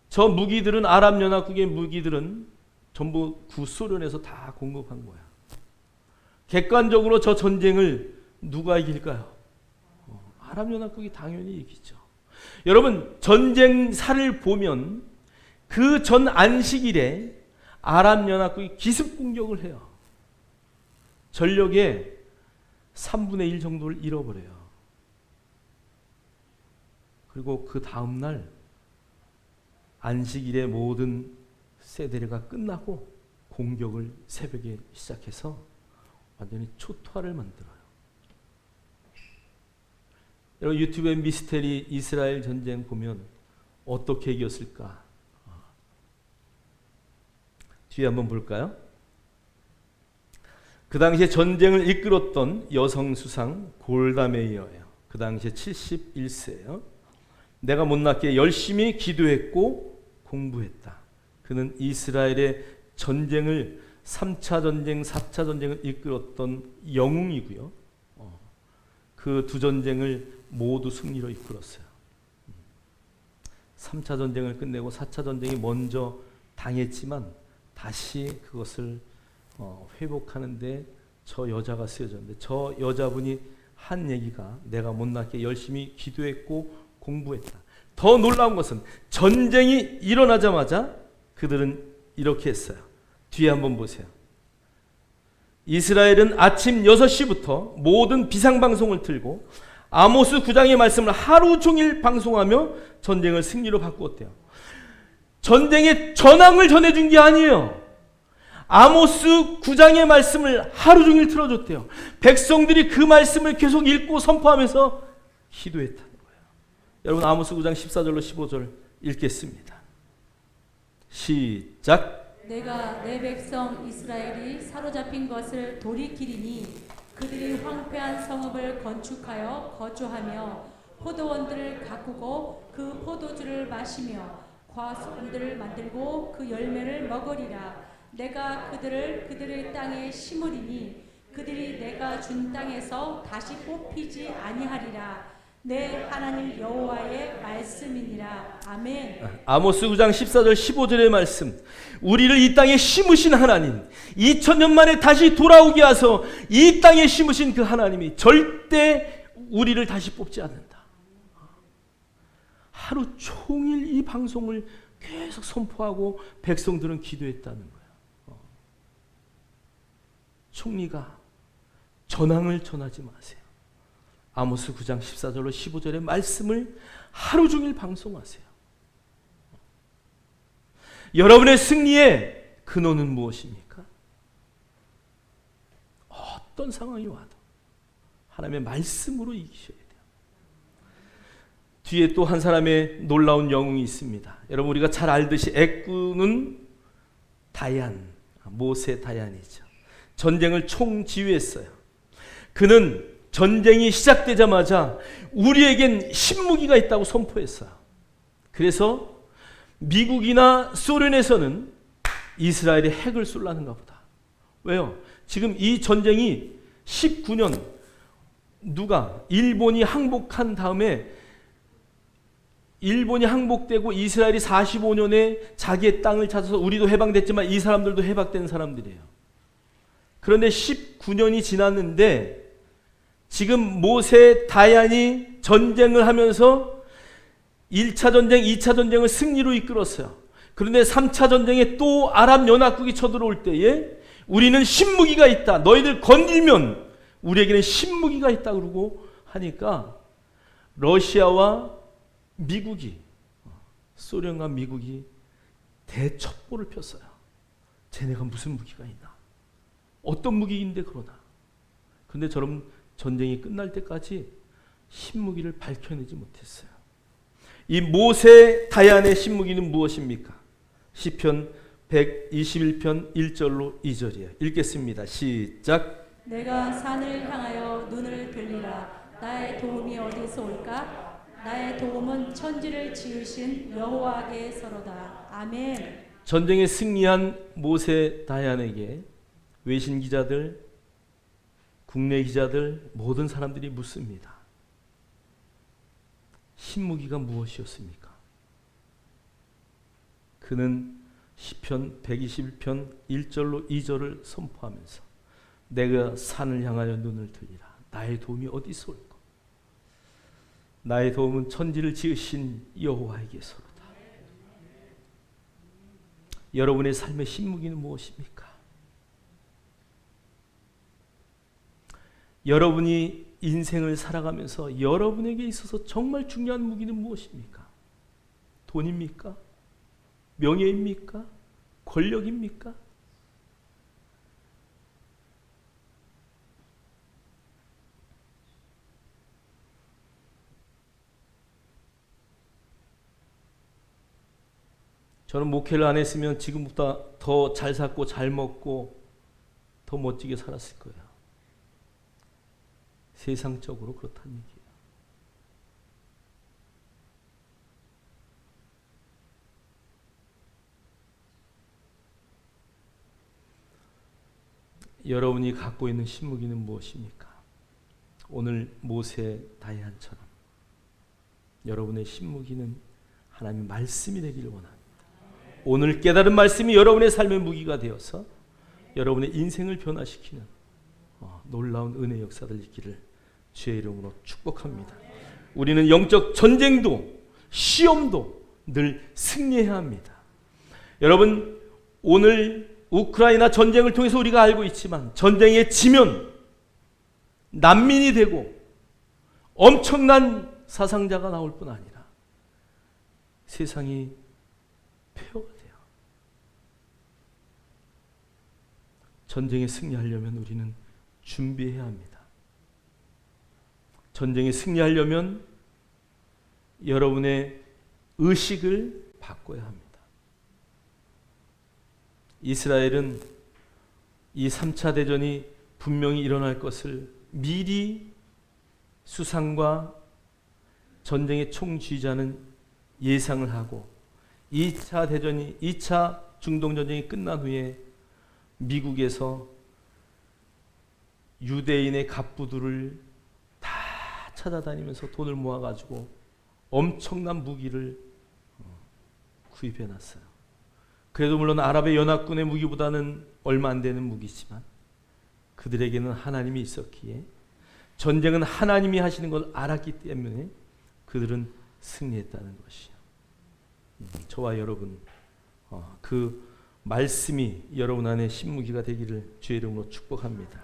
Speaker 1: 저 무기들은 아랍연합국의 무기들은 전부 구소련에서 다 공급한 거야. 객관적으로 저 전쟁을 누가 이길까요? 아랍연합국이 당연히 이기죠. 여러분, 전쟁사를 보면 그 전 안식일에 아랍연합국이 기습 공격을 해요. 전력의 3분의 1 정도를 잃어버려요. 그리고 그 다음날 안식일의 모든 세대가 끝나고 공격을 새벽에 시작해서 완전히 초토화를 만들어요. 여러분, 유튜브에 미스테리 이스라엘 전쟁 보면 어떻게 이겼을까? 뒤에 한번 볼까요? 그 당시에 전쟁을 이끌었던 여성 수상 골다 메이어예요. 그 당시에 71세예요. 내가 못났기에 열심히 기도했고 공부했다. 그는 이스라엘의 전쟁을 3차 전쟁, 4차 전쟁을 이끌었던 영웅이고요. 그 두 전쟁을 모두 승리로 이끌었어요. 3차 전쟁을 끝내고 4차 전쟁이 먼저 당했지만 다시 그것을 회복하는데 저 여자가 쓰여졌는데 저 여자분이 한 얘기가 내가 못났게 열심히 기도했고 공부했다. 더 놀라운 것은 전쟁이 일어나자마자 그들은 이렇게 했어요. 뒤에 한번 보세요. 이스라엘은 아침 6시부터 모든 비상방송을 틀고 아모스 9장의 말씀을 하루 종일 방송하며 전쟁을 승리로 바꾸었대요. 전쟁의 전황을 전해준 게 아니에요. 아모스 9장의 말씀을 하루 종일 틀어줬대요. 백성들이 그 말씀을 계속 읽고 선포하면서 기도했다는 거예요. 여러분, 아모스 9장 14절로 15절 읽겠습니다. 시작.
Speaker 2: 내가 내 백성 이스라엘이 사로잡힌 것을 돌이키리니 그들이 황폐한 성읍을 건축하여 거주하며 포도원들을 가꾸고 그 포도주를 마시며 과수원들을 만들고 그 열매를 먹으리라. 내가 그들을 그들의 땅에 심으리니 그들이 내가 준 땅에서 다시 뽑히지 아니하리라. 내 하나님 여호와의 말씀이니라. 아멘.
Speaker 1: 아모스 9장 14절 15절의 말씀, 우리를 이 땅에 심으신 하나님, 2000년 만에 다시 돌아오게 하셔서 이 땅에 심으신 그 하나님이 절대 우리를 다시 뽑지 않는다. 하루 종일 이 방송을 계속 선포하고 백성들은 기도했다는 거예요. 총리가 전황을 전하지 마세요. 아모스 9장 14절로 15절의 말씀을 하루 종일 방송하세요. 여러분의 승리의 근원은 무엇입니까? 어떤 상황이 와도 하나님의 말씀으로 이기셔야 돼요. 뒤에 또 한 사람의 놀라운 영웅이 있습니다. 여러분, 우리가 잘 알듯이 애굽은 다얀, 모세 다얀이죠. 전쟁을 총지휘했어요. 그는 전쟁이 시작되자마자 우리에겐 신무기가 있다고 선포했어요. 그래서 미국이나 소련에서는 이스라엘의 핵을 쏠라는가 보다. 왜요? 지금 이 전쟁이 19년 일본이 항복한 다음에 일본이 항복되고 이스라엘이 45년에 자기의 땅을 찾아서 우리도 해방됐지만 이 사람들도 해방된 사람들이에요. 그런데 19년이 지났는데 지금 모세 다얀이 전쟁을 하면서 1차 전쟁, 2차 전쟁을 승리로 이끌었어요. 그런데 3차 전쟁에 또 아랍 연합국이 쳐들어올 때에 우리는 신무기가 있다. 너희들 건들면 우리에게는 신무기가 있다. 그러고 하니까 러시아와 미국이, 소련과 미국이 대첩보를 폈어요. 쟤네가 무슨 무기가 있나? 어떤 무기인데 그러나. 그런데 저런 전쟁이 끝날 때까지 신무기를 밝혀내지 못했어요. 이 모세 다얀의 신무기는 무엇입니까? 시편 121편 1절로 2절이에요. 읽겠습니다. 시작.
Speaker 2: 내가 산을 향하여 눈을 들리라. 나의 도움이 어디서 올까? 나의 도움은 천지를 지으신 여호와께서로다. 아멘.
Speaker 1: 전쟁에 승리한 모세 다얀에게 외신 기자들, 국내 기자들, 모든 사람들이 묻습니다. 신무기가 무엇이었습니까? 그는 시편 121편 1절로 2절을 선포하면서 내가 산을 향하여 눈을 들리라. 나의 도움이 어디서 올까? 나의 도움은 천지를 지으신 여호와에게서로다. 여러분의 삶의 신무기는 무엇입니까? 여러분이 인생을 살아가면서 여러분에게 있어서 정말 중요한 무기는 무엇입니까? 돈입니까? 명예입니까? 권력입니까? 저는 목회를 안 했으면 지금보다 더 잘 살고 잘 먹고 더 멋지게 살았을 거예요. 세상적으로 그렇다는 얘기예요. 여러분이 갖고 있는 신무기는 무엇입니까? 오늘 모세 다얀처럼 여러분의 신무기는 하나님의 말씀이 되기를 원합니다. 오늘 깨달은 말씀이 여러분의 삶의 무기가 되어서 여러분의 인생을 변화시키는 놀라운 은혜 역사들 있기를 주의 이름으로 축복합니다. 우리는 영적 전쟁도 시험도 늘 승리해야 합니다. 여러분, 오늘 우크라이나 전쟁을 통해서 우리가 알고 있지만 전쟁에 지면 난민이 되고 엄청난 사상자가 나올 뿐 아니라 세상이 폐허가 돼요. 전쟁에 승리하려면 우리는 준비해야 합니다. 전쟁에 승리하려면 여러분의 의식을 바꿔야 합니다. 이스라엘은 이 3차 대전이 분명히 일어날 것을 미리 수상과 전쟁의 총지휘자는 예상을 하고 2차 중동전쟁이 끝난 후에 미국에서 유대인의 갑부들을 다 찾아다니면서 돈을 모아가지고 엄청난 무기를 구입해 놨어요. 그래도 물론 아랍의 연합군의 무기보다는 얼마 안 되는 무기지만 그들에게는 하나님이 있었기에 전쟁은 하나님이 하시는 걸 알았기 때문에 그들은 승리했다는 것이요. 저와 여러분 그 말씀이 여러분 안에 신무기가 되기를 주의 이름으로 축복합니다.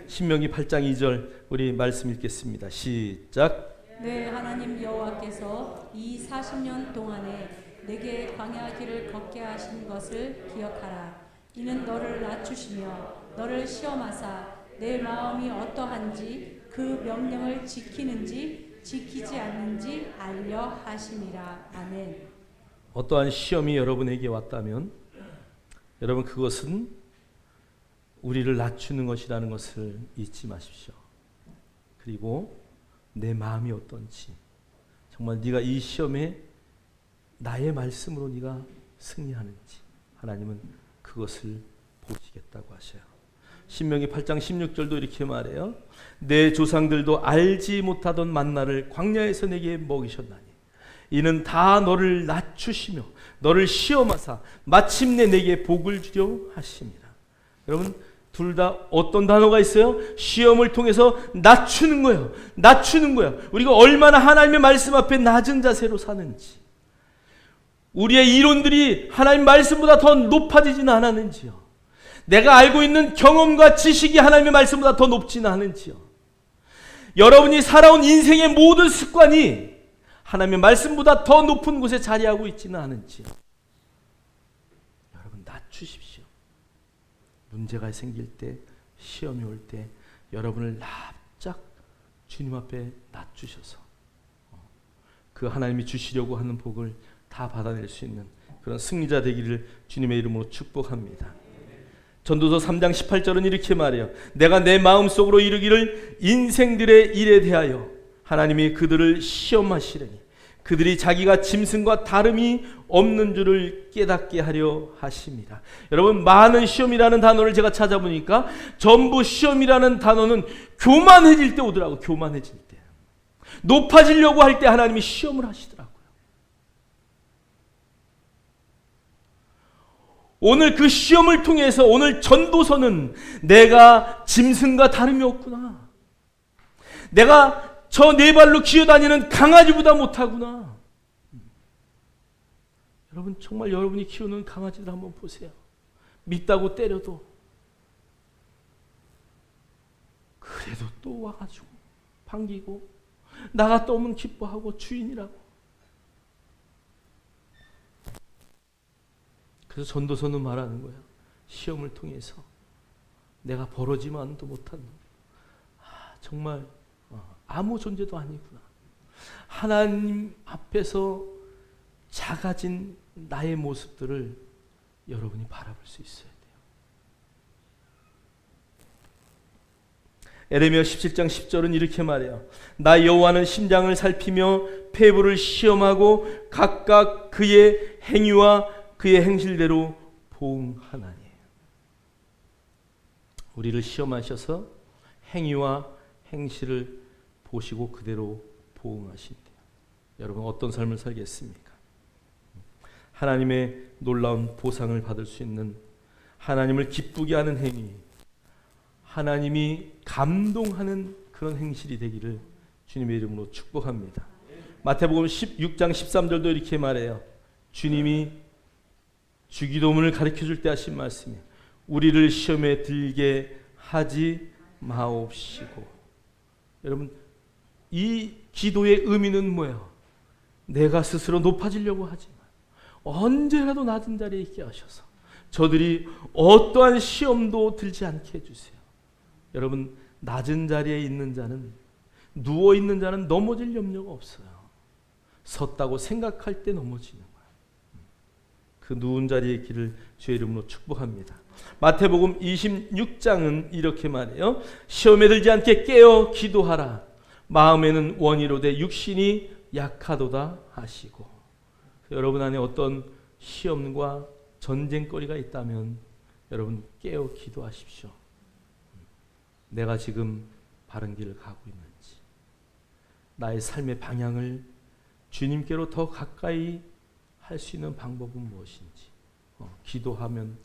Speaker 1: 신명기 8장 2절 우리 말씀 읽겠습니다. 시작.
Speaker 2: 내 하나님 여호와께서 이 40년 동안에 내게 광야 길을 걷게 하신 것을 기억하라. 이는 너를 낮추시며 너를 시험하사 내 마음이 어떠한지 그 명령을 지키는지 지키지 않는지 알려 하심이라. 아멘.
Speaker 1: 어떠한 시험이 여러분에게 왔다면 여러분 그것은 우리를 낮추는 것이라는 것을 잊지 마십시오. 그리고 내 마음이 어떤지 정말 네가 이 시험에 나의 말씀으로 네가 승리하는지 하나님은 그것을 보시겠다고 하셔요. 신명기 8장 16절도 이렇게 말해요. 내 조상들도 알지 못하던 만나를 광야에서 내게 먹이셨나니 이는 다 너를 낮추시며 너를 시험하사 마침내 내게 복을 주려 하심이라. 여러분 둘 다 어떤 단어가 있어요? 시험을 통해서 낮추는 거예요. 낮추는 거예요. 우리가 얼마나 하나님의 말씀 앞에 낮은 자세로 사는지, 우리의 이론들이 하나님 말씀보다 더 높아지지는 않았는지요. 내가 알고 있는 경험과 지식이 하나님의 말씀보다 더 높지는 않은지요. 여러분이 살아온 인생의 모든 습관이 하나님의 말씀보다 더 높은 곳에 자리하고 있지는 않은지요. 여러분 낮추십시오. 문제가 생길 때, 시험이 올 때 여러분을 납작 주님 앞에 낮추셔서 그 하나님이 주시려고 하는 복을 다 받아낼 수 있는 그런 승리자 되기를 주님의 이름으로 축복합니다. 전도서 3장 18절은 이렇게 말해요. 내가 내 마음속으로 이르기를 인생들의 일에 대하여 하나님이 그들을 시험하시려니 그들이 자기가 짐승과 다름이 없는 줄을 깨닫게 하려 하십니다. 여러분 많은 시험이라는 단어를 제가 찾아보니까 전부 시험이라는 단어는 교만해질 때 오더라고요. 교만해질 때. 높아지려고 할 때 하나님이 시험을 하시더라고요. 오늘 그 시험을 통해서 오늘 전도서는 내가 짐승과 다름이 없구나. 내가 저 네 발로 기어다니는 강아지보다 못하구나. 여러분 정말 여러분이 키우는 강아지들 한번 보세요. 밉다고 때려도 그래도 또 와가지고 반기고 나가 떠오면 기뻐하고 주인이라고. 그래서 전도서는 말하는 거예요. 시험을 통해서 내가 벌어지만도 못한 정말 아무 존재도 아니구나. 하나님 앞에서 작아진 나의 모습들을 여러분이 바라볼 수 있어야 돼요. 에레미야 17장 10절은 이렇게 말해요. 나 여호와는 심장을 살피며 폐부를 시험하고 각각 그의 행위와 그의 행실대로 보응하나니. 우리를 시험하셔서 행위와 행실을 보시고 그대로 보응하신대요. 여러분 어떤 삶을 살겠습니까? 하나님의 놀라운 보상을 받을 수 있는, 하나님을 기쁘게 하는 행위, 하나님이 감동하는 그런 행실이 되기를 주님의 이름으로 축복합니다. 마태복음 16장 13절도 이렇게 말해요. 주님이 주기도문을 가르쳐줄 때 하신 말씀이에요. 우리를 시험에 들게 하지 마옵시고. 여러분 이 기도의 의미는 뭐예요? 내가 스스로 높아지려고 하지만 언제라도 낮은 자리에 있게 하셔서 저들이 어떠한 시험도 들지 않게 해주세요. 여러분, 낮은 자리에 있는 자는, 누워있는 자는 넘어질 염려가 없어요. 섰다고 생각할 때 넘어지는 거예요. 그 누운 자리의 길을 주의 이름으로 축복합니다. 마태복음 26장은 이렇게 말해요. 시험에 들지 않게 깨어 기도하라. 마음에는 원이로되 육신이 약하도다 하시고. 여러분 안에 어떤 시험과 전쟁거리가 있다면 여러분 깨어 기도하십시오. 내가 지금 바른 길을 가고 있는지, 나의 삶의 방향을 주님께로 더 가까이 할 수 있는 방법은 무엇인지 기도하면,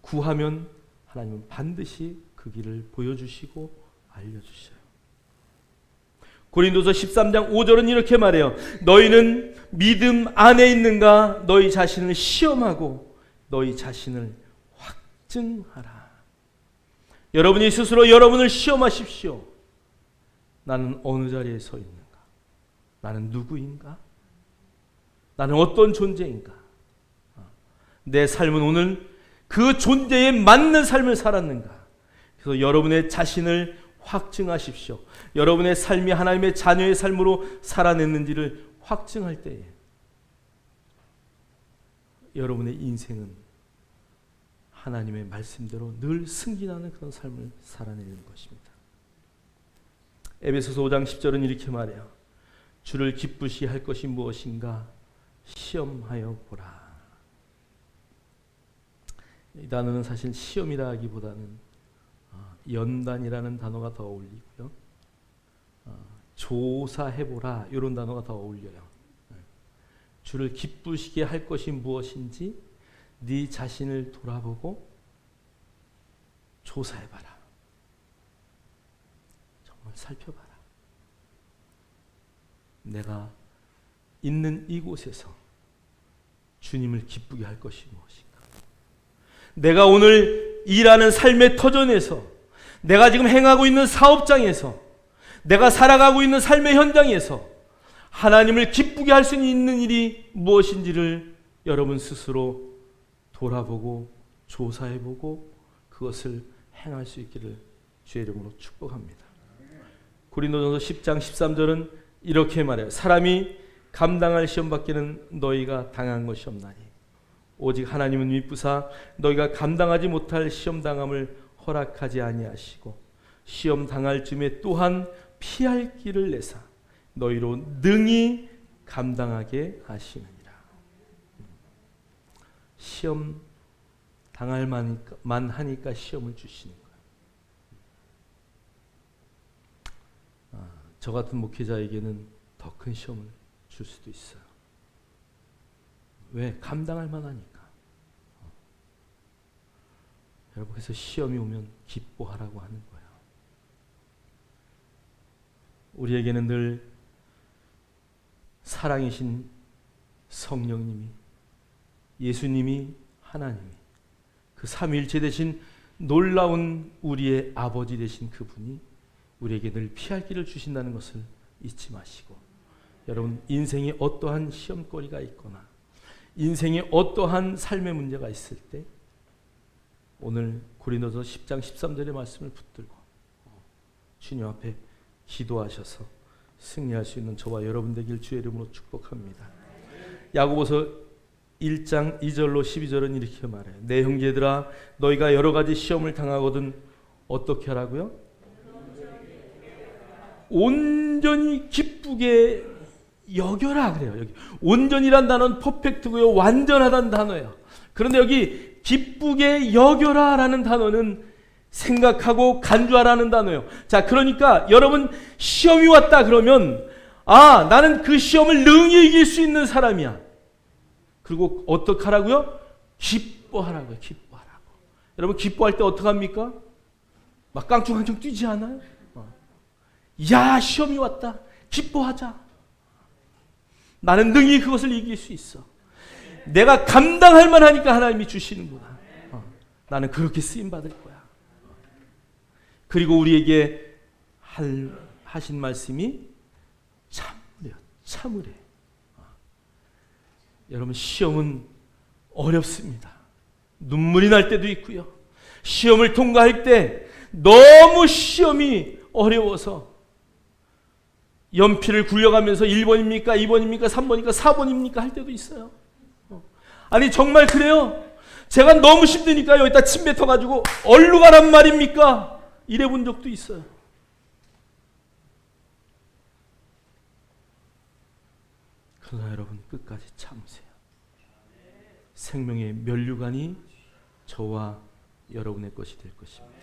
Speaker 1: 구하면 하나님은 반드시 그 길을 보여주시고 알려주셔요. 고린도서 13장 5절은 이렇게 말해요. 너희는 믿음 안에 있는가? 너희 자신을 시험하고 너희 자신을 확증하라. 여러분이 스스로 여러분을 시험하십시오. 나는 어느 자리에 서 있는가? 나는 누구인가? 나는 어떤 존재인가? 내 삶은 오늘 그 존재에 맞는 삶을 살았는가? 그래서 여러분의 자신을 확증하십시오. 여러분의 삶이 하나님의 자녀의 삶으로 살아냈는지를 확증할 때에 여러분의 인생은 하나님의 말씀대로 늘 승진하는 그런 삶을 살아내는 것입니다. 에베소서 5장 10절은 이렇게 말해요. 주를 기쁘시게 할 것이 무엇인가 시험하여 보라. 이 단어는 사실 시험이라 하기보다는 연단이라는 단어가 더 어울리고요. 조사해보라 이런 단어가 더 어울려요. 주를 기쁘시게 할 것이 무엇인지 네 자신을 돌아보고 조사해봐라. 정말 살펴봐라. 내가 있는 이곳에서 주님을 기쁘게 할 것이 무엇인가? 내가 오늘 일하는 삶의 터전에서, 내가 지금 행하고 있는 사업장에서, 내가 살아가고 있는 삶의 현장에서 하나님을 기쁘게 할 수 있는 일이 무엇인지를 여러분 스스로 돌아보고 조사해보고 그것을 행할 수 있기를 주의 이름으로 축복합니다. 고린도전서 10장 13절은 이렇게 말해요. 사람이 감당할 시험 밖에는 너희가 당한 것이 없나니 오직 하나님은 미쁘사 너희가 감당하지 못할 시험 당함을 허락하지 아니하시고 시험 당할 즈음에 또한 피할 길을 내사 너희로 능히 감당하게 하시느니라. 시험 당할 만 하니까 시험을 주시는 거예요. 저 같은 목회자에게는 더 큰 시험을 줄 수도 있어요. 왜? 감당할 만하니까. 여러분, 그래서 시험이 오면 기뻐하라고 하는 거예요. 우리에게는 늘 사랑이신 성령님이, 예수님이, 하나님이, 그 삼위일체 되신 놀라운 우리의 아버지 되신 그분이 우리에게 늘 피할 길을 주신다는 것을 잊지 마시고, 여러분 인생에 어떠한 시험거리가 있거나 인생에 어떠한 삶의 문제가 있을 때 오늘 고린도서 10장 13절의 말씀을 붙들고 주님 앞에 기도하셔서 승리할 수 있는 저와 여러분 되길 주의 이름으로 축복합니다. 야고보서 1장 2절로 12절은 이렇게 말해요. 내 형제들아 너희가 여러 가지 시험을 당하거든 어떻게 하라고요? 온전히 기쁘게 여겨라 그래요. 여기 온전이란 단어는 퍼펙트고요, 완전하다는 단어예요. 그런데 여기 기쁘게 여겨라라는 단어는 생각하고 간주하라는 단어예요. 자, 그러니까 여러분 시험이 왔다 그러면 나는 그 시험을 능히 이길 수 있는 사람이야. 그리고 어떻게 하라고요? 기뻐하라고요. 기뻐하라고. 여러분 기뻐할 때 어떻게 합니까? 막 깡충깡충 뛰지 않아요? 야, 시험이 왔다. 기뻐하자. 나는 능히 그것을 이길 수 있어. 내가 감당할 만하니까 하나님이 주시는구나. 나는 그렇게 쓰임받을 거야. 그리고 우리에게 하신 말씀이 참으래. 여러분, 시험은 어렵습니다. 눈물이 날 때도 있고요. 시험을 통과할 때 너무 시험이 어려워서 연필을 굴려가면서 1번입니까? 2번입니까? 3번입니까? 4번입니까? 할 때도 있어요. 아니 정말 그래요. 제가 너무 힘드니까 여기다 침 뱉어가지고 얼루 가란 말입니까? 이래 본 적도 있어요. 그러나 여러분 끝까지 참으세요. 생명의 면류관이 저와 여러분의 것이 될 것입니다.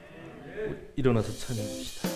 Speaker 1: 일어나서 찬양합시다.